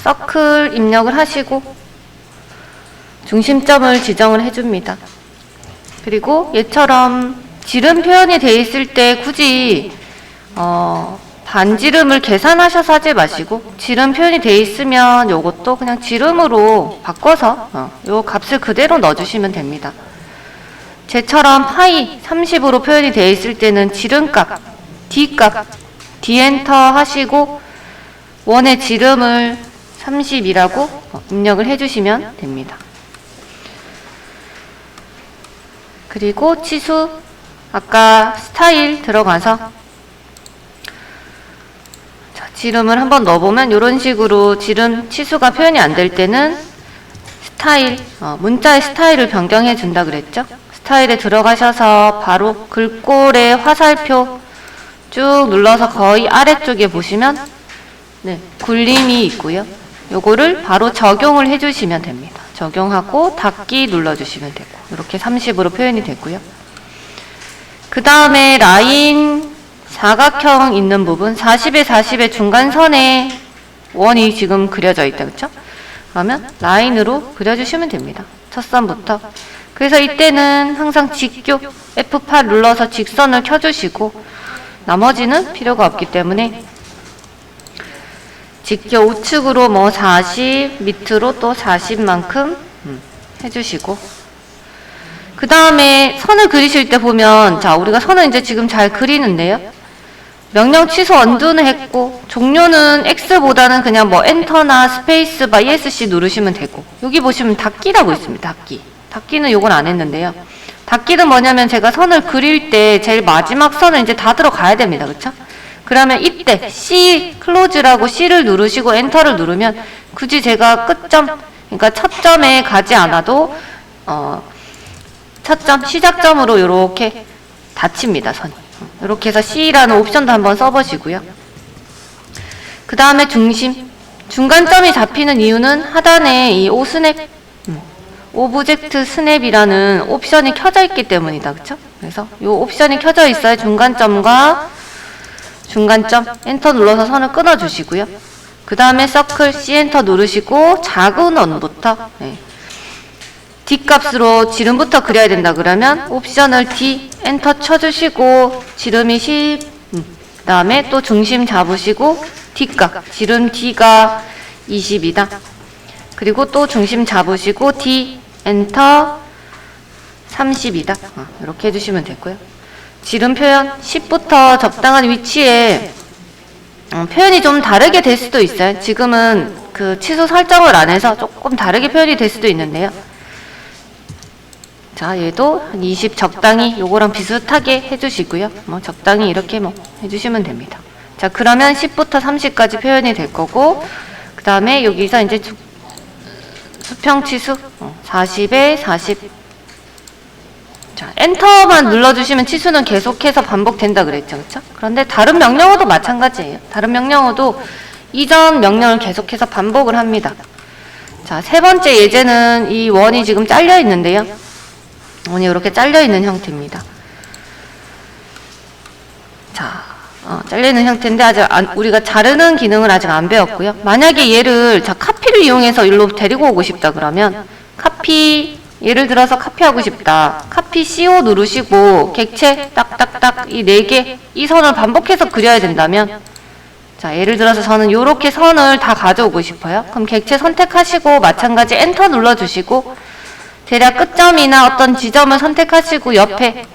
서클 입력을 하시고 중심점을 지정을 해줍니다. 그리고 얘처럼 지름 표현이 되어 있을 때 굳이 반지름을 계산하셔서 하지 마시고 지름 표현이 되어 있으면 요것도 그냥 지름으로 바꿔서 요 값을 그대로 넣어주시면 됩니다. 쟤처럼 파이 30으로 표현이 되어 있을 때는 지름값, D값, D엔터 하시고 원의 지름을 30이라고 입력을 해주시면 됩니다. 그리고 치수, 아까 스타일 들어가서 지름을 한번 넣어보면 이런 식으로 지름 치수가 표현이 안 될 때는 스타일, 문자의 스타일을 변경해 준다 그랬죠? 스타일에 들어가셔서 바로 글꼴의 화살표 쭉 눌러서 거의 아래쪽에 보시면 굴림이 있고요. 요거를 바로 적용을 해주시면 됩니다. 적용하고 닫기 눌러주시면 되고 이렇게 30으로 표현이 되고요. 그 다음에 라인 사각형 있는 부분 40에 40의 중간선에 원이 지금 그려져 있다 그쵸? 그러면 라인으로 그려주시면 됩니다. 첫 선부터. 그래서 이때는 항상 직교 F8 눌러서 직선을 켜주시고 나머지는 필요가 없기 때문에 직교 우측으로 뭐 40 밑으로 또 40만큼 해주시고 그 다음에 선을 그리실 때 보면 자 우리가 선을 이제 지금 잘 그리는데요. 명령 취소 언두는 했고 종료는 X보다는 그냥 뭐 엔터나 스페이스바 ESC 누르시면 되고 여기 보시면 닫기라고 있습니다. 닫기는 요건 안 했는데요. 닫기는 뭐냐면 제가 선을 그릴 때 제일 마지막 선을 이제 다 들어가야 됩니다. 그쵸? 그러면 이때 C 클로즈라고 C를 누르시고 엔터를 누르면 굳이 제가 끝점 그러니까 첫 점에 가지 않아도 첫 점 시작점으로 이렇게 닫힙니다. 선이. 이렇게 해서 C라는 옵션도 한번 써보시고요. 그 다음에 중심 중간점이 잡히는 이유는 하단에 이 오스냅 오브젝트 스냅이라는 옵션이 켜져 있기 때문이다. 그쵸? 그래서 이 옵션이 켜져 있어야 중간점과 중간점 엔터 눌러서 선을 끊어 주시고요. 그 다음에 서클 C 엔터 누르시고 작은 원부터 D값으로 지름부터 그려야 된다 그러면 옵션을 D 엔터 쳐주시고 지름이 10 그 다음에 또 중심 잡으시고 D값 지름 D가 20이다. 그리고 또 중심 잡으시고 D 엔터 30이다. 이렇게 해주시면 되고요. 지름 표현 10부터 적당한 위치에 표현이 좀 다르게 될 수도 있어요. 지금은 그 취소 설정을 안 해서 조금 다르게 표현이 될 수도 있는데요. 자, 얘도 한 20 적당히 요거랑 비슷하게 해주시고요. 뭐 적당히 이렇게 뭐 해주시면 됩니다. 자, 그러면 10부터 30까지 표현이 될 거고 그 다음에 여기서 이제 수평 치수 40에 40 자, 엔터만 눌러주시면 치수는 계속해서 반복된다 그랬죠. 그쵸? 그런데 다른 명령어도 마찬가지예요. 다른 명령어도 이전 명령을 계속해서 반복을 합니다. 자, 세 번째 예제는 이 원이 지금 잘려 있는데요. 원이 이렇게 잘려 있는 형태입니다. 자, 잘려 있는 형태인데 아직 우리가 자르는 기능을 아직 안 배웠고요. 만약에 얘를 자, 카피를 이용해서 일로 데리고 오고 싶다 그러면 카피 예를 들어서 카피하고 싶다. 카피 CO 누르시고 객체 딱딱딱 이 4개 이 선을 반복해서 그려야 된다면 자 예를 들어서 저는 요렇게 선을 다 가져오고 싶어요. 그럼 객체 선택하시고 마찬가지 엔터 눌러주시고 대략 끝점이나 어떤 지점을 선택하시고 옆에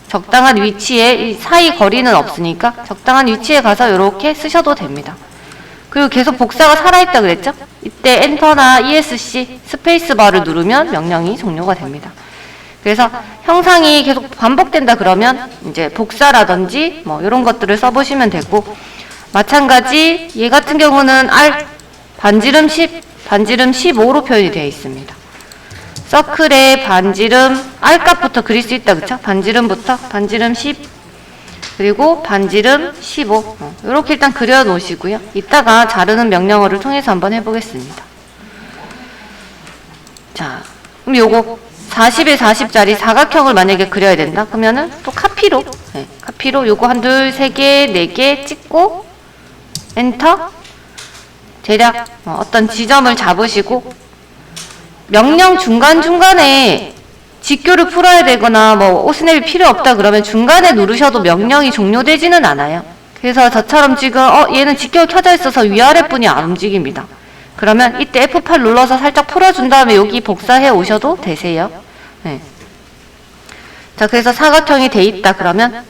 적당한 위치에 이 사이 거리는 없으니까 적당한 위치에 가서 요렇게 쓰셔도 됩니다. 그리고 계속 복사가 살아있다 그랬죠? 이때 엔터나 ESC 스페이스바를 누르면 명령이 종료가 됩니다. 그래서 형상이 계속 반복된다 그러면 이제 복사라든지 뭐 이런 것들을 써보시면 되고 마찬가지 얘 같은 경우는 R 반지름 10, 반지름 15로 표현이 되어 있습니다. 서클에 반지름 R 값부터 그릴 수 있다 그쵸? 반지름부터 반지름 10 그리고 반지름 15 이렇게 일단 그려 놓으시고요. 이따가 자르는 명령어를 통해서 한번 해보겠습니다. 자, 그럼 요거 40에 40짜리 사각형을 만약에 그려야 된다 그러면은 또 카피로 카피로 요거 한 둘, 세 개, 네 개 찍고 엔터 대략 어떤 지점을 잡으시고 명령 중간중간에 직교를 풀어야 되거나 뭐 오스냅이 필요 없다 그러면 중간에 누르셔도 명령이 종료되지는 않아요. 그래서 저처럼 지금 얘는 직교가 켜져 있어서 위아래뿐이 안 움직입니다. 그러면 이때 F8 눌러서 살짝 풀어준 다음에 여기 복사해 오셔도 되세요. 네. 자, 그래서 사각형이 돼 있다 그러면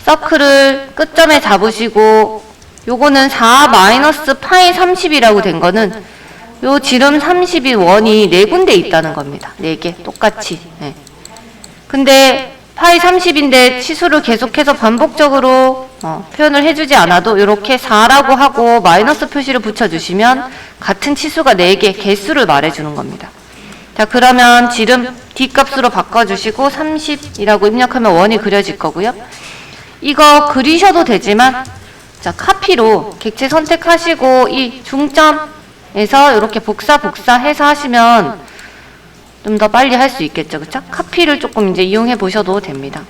서클을 끝점에 잡으시고 요거는 4-파이 30이라고 된 거는 요 지름 30이 원이 4군데 있다는 겁니다. 4개 똑같이. 네. 근데 파이 30인데 치수를 계속해서 반복적으로 표현을 해주지 않아도 이렇게 4라고 하고 마이너스 표시를 붙여주시면 같은 치수가 4개 개수를 말해주는 겁니다. 자, 그러면 지름 D값으로 바꿔주시고 30이라고 입력하면 원이 그려질 거고요. 이거 그리셔도 되지만 자, 카피로 객체 선택하시고 이 중점에서 이렇게 복사해서 하시면 좀 더 빨리 할 수 있겠죠. 그쵸? 카피를 조금 이제 이용해 보셔도 됩니다.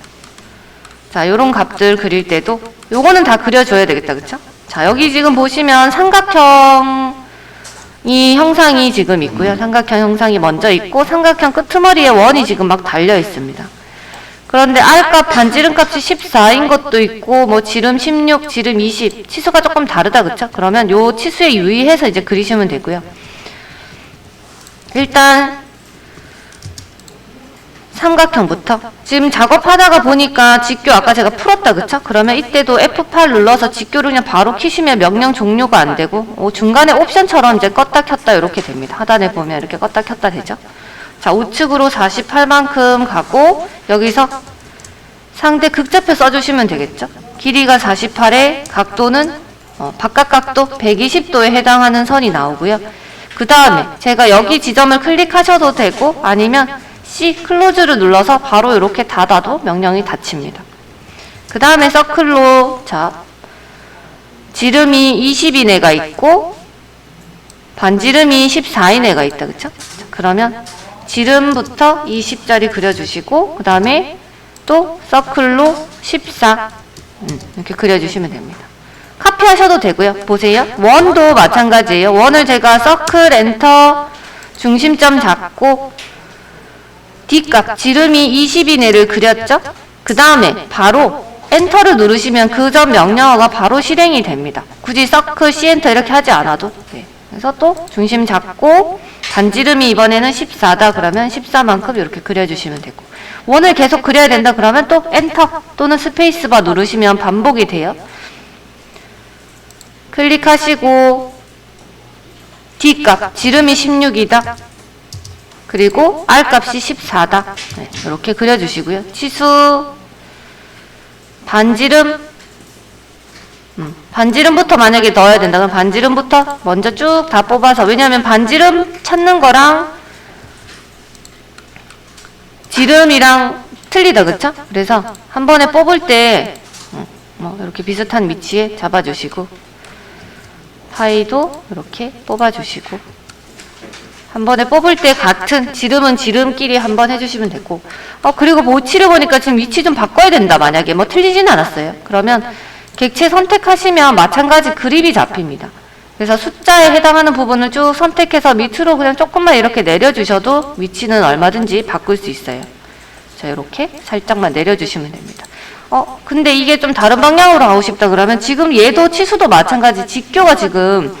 자, 요런 값들 그릴 때도 요거는 다 그려줘야 되겠다. 그쵸? 자, 여기 지금 보시면 삼각형이 형상이 지금 있고요. 삼각형 형상이 먼저 있고 삼각형 끄트머리에 원이 지금 막 달려 있습니다. 그런데 R값, 반지름 값이 14인 것도 있고, 뭐, 지름 16, 지름 20, 치수가 조금 다르다, 그쵸? 그러면 요 치수에 유의해서 이제 그리시면 되고요. 일단, 삼각형부터. 지금 작업하다가 보니까 직교 아까 제가 풀었다, 그쵸? 그러면 이때도 F8 눌러서 직교를 그냥 바로 키시면 명령 종료가 안 되고, 중간에 옵션처럼 이제 껐다 켰다 이렇게 됩니다. 하단에 보면 이렇게 껐다 켰다 되죠? 자, 우측으로 48만큼 가고 여기서 상대 극좌표 써주시면 되겠죠. 길이가 48에 각도는 바깥 각도 120도에 해당하는 선이 나오고요. 그 다음에 제가 여기 지점을 클릭하셔도 되고 아니면 C 클로즈를 눌러서 바로 이렇게 닫아도 명령이 닫힙니다. 그 다음에 서클로 자 지름이 20인 애가 있고 반지름이 14인 애가 있다. 그쵸? 자, 그러면 지름부터 20짜리 그려주시고 그 다음에 또 서클로 14 이렇게 그려주시면 됩니다. 카피하셔도 되고요. 보세요. 원도 마찬가지예요. 원을 제가 서클 엔터 중심점 잡고 D값 지름이 20인 애를 그렸죠. 그 다음에 바로 엔터를 누르시면 그 점 명령어가 바로 실행이 됩니다. 굳이 서클 C 엔터 이렇게 하지 않아도 네. 그래서 또 중심 잡고 반지름이 이번에는 14다 그러면 14만큼 이렇게 그려주시면 되고 원을 계속 그려야 된다 그러면 또 엔터 또는 스페이스바 누르시면 반복이 돼요. 클릭하시고 D값 지름이 16이다 그리고 R값이 14다 네, 이렇게 그려주시고요. 치수 반지름부터 만약에 넣어야 된다 그럼 반지름부터 먼저 쭉 다 뽑아서 왜냐하면 반지름 찾는 거랑 지름이랑 틀리다 그쵸? 그래서 한 번에 뽑을 때 뭐 이렇게 비슷한 위치에 잡아주시고 파이도 이렇게 뽑아주시고 한 번에 뽑을 때 같은 지름은 지름끼리 한 번 해주시면 되고 그리고 모치를 보니까 지금 위치 좀 바꿔야 된다 만약에 뭐 틀리진 않았어요. 그러면 객체 선택하시면 마찬가지 그립이 잡힙니다. 그래서 숫자에 해당하는 부분을 쭉 선택해서 밑으로 그냥 조금만 이렇게 내려주셔도 위치는 얼마든지 바꿀 수 있어요. 자, 이렇게 살짝만 내려주시면 됩니다. 근데 이게 좀 다른 방향으로 하고 싶다 그러면 지금 얘도 치수도 마찬가지 직교가 지금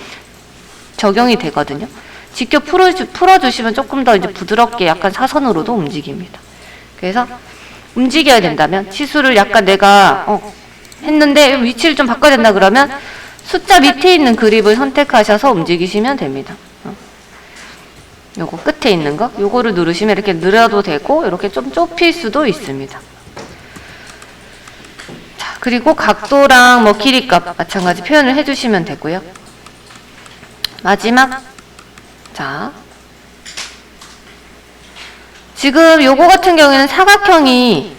적용이 되거든요. 직교 풀어주시면 조금 더 이제 부드럽게 약간 사선으로도 움직입니다. 그래서 움직여야 된다면 치수를 약간 내가 했는데 위치를 좀 바꿔야 된다 그러면 숫자 밑에 있는 그립을 선택하셔서 움직이시면 됩니다. 요거 끝에 있는 거 요거를 누르시면 이렇게 늘어도 되고 이렇게 좀 좁힐 수도 있습니다. 자, 그리고 각도랑 뭐 길이값 마찬가지 표현을 해주시면 되고요. 마지막 자 지금 요거 같은 경우에는 사각형이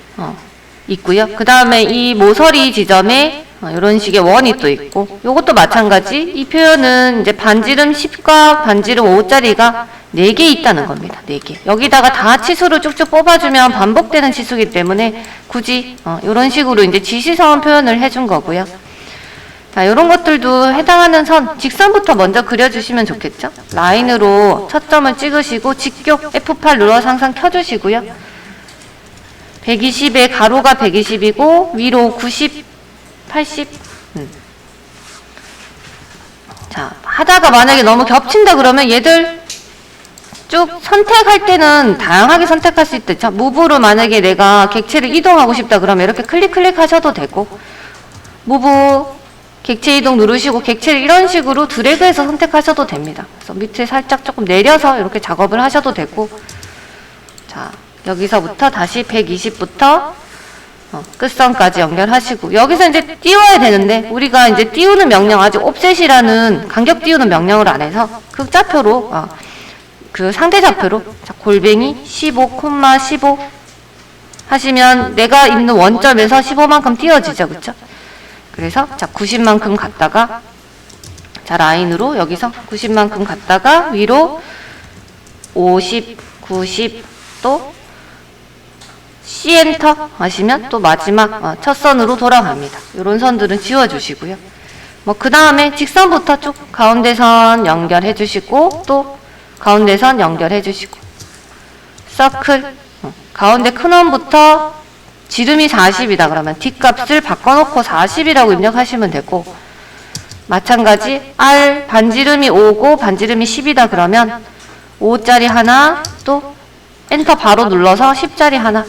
있고요. 그 다음에 이 모서리 지점에 이런 식의 원이 또 있고 요것도 마찬가지 이 표현은 이제 반지름 10과 반지름 5짜리가 4개 있다는 겁니다. 4개 여기다가 다 치수를 쭉쭉 뽑아주면 반복되는 치수이기 때문에 굳이 이런 식으로 이제 지시선 표현을 해준 거고요. 자, 이런 것들도 해당하는 선, 직선부터 먼저 그려주시면 좋겠죠? 라인으로 첫 점을 찍으시고 직교 F8 눌러서 항상 켜주시고요. 120에 가로가 120이고 위로 90, 80. 자, 하다가 만약에 너무 겹친다 그러면 얘들 쭉 선택할 때는 다양하게 선택할 수 있죠. 무브로 만약에 내가 객체를 이동하고 싶다 그러면 이렇게 클릭하셔도 되고, 무브 객체 이동 누르시고 객체를 이런 식으로 드래그해서 선택하셔도 됩니다. 그래서 밑에 살짝 조금 내려서 이렇게 작업을 하셔도 되고, 자, 여기서부터 다시 120부터 끝선까지 연결하시고, 여기서 이제 띄워야 되는데 우리가 이제 띄우는 명령, 아직 옵셋이라는 간격 띄우는 명령을 안 해서 극좌표로 그 상대 좌표로, 자, 골뱅이 15,15 하시면 내가 있는 원점에서 15만큼 띄워지죠, 그쵸? 그래서 자, 90만큼 갔다가, 자, 라인으로 여기서 90만큼 갔다가 위로 50, 90, 또 C 엔터 하시면 또 마지막 첫 선으로 돌아갑니다. 이런 선들은 지워주시고요. 뭐 그 다음에 직선부터 쭉 가운데 선 연결해 주시고, 또 가운데 선 연결해 주시고, 서클 가운데 큰 원부터 지름이 40이다 그러면 뒷값을 바꿔놓고 40이라고 입력하시면 되고, 마찬가지 R 반지름이 5고 반지름이 10이다 그러면 5짜리 하나, 또 엔터 바로 눌러서 10짜리 하나.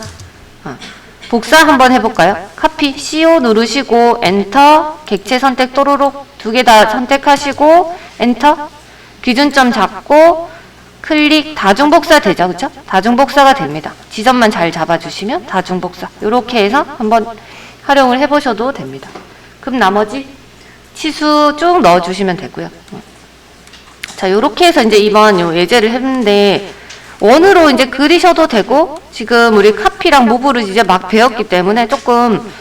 복사 한번 해볼까요? 카피 CO 누르시고 엔터, 객체 선택 또로록 두 개 다 선택하시고 엔터, 기준점 잡고 클릭, 다중복사 되죠, 그쵸? 다중복사가 됩니다. 지점만 잘 잡아주시면 다중복사. 이렇게 해서 한번 활용을 해보셔도 됩니다. 그럼 나머지 치수 쭉 넣어주시면 되고요. 자, 이렇게 해서 이제 이번 요 예제를 했는데, 원으로 이제 그리셔도 되고, 지금 우리 카피랑 무브를 이제 막 배웠기 때문에 조금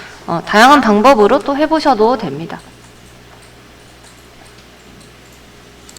다양한 방법으로 또 해보셔도 됩니다.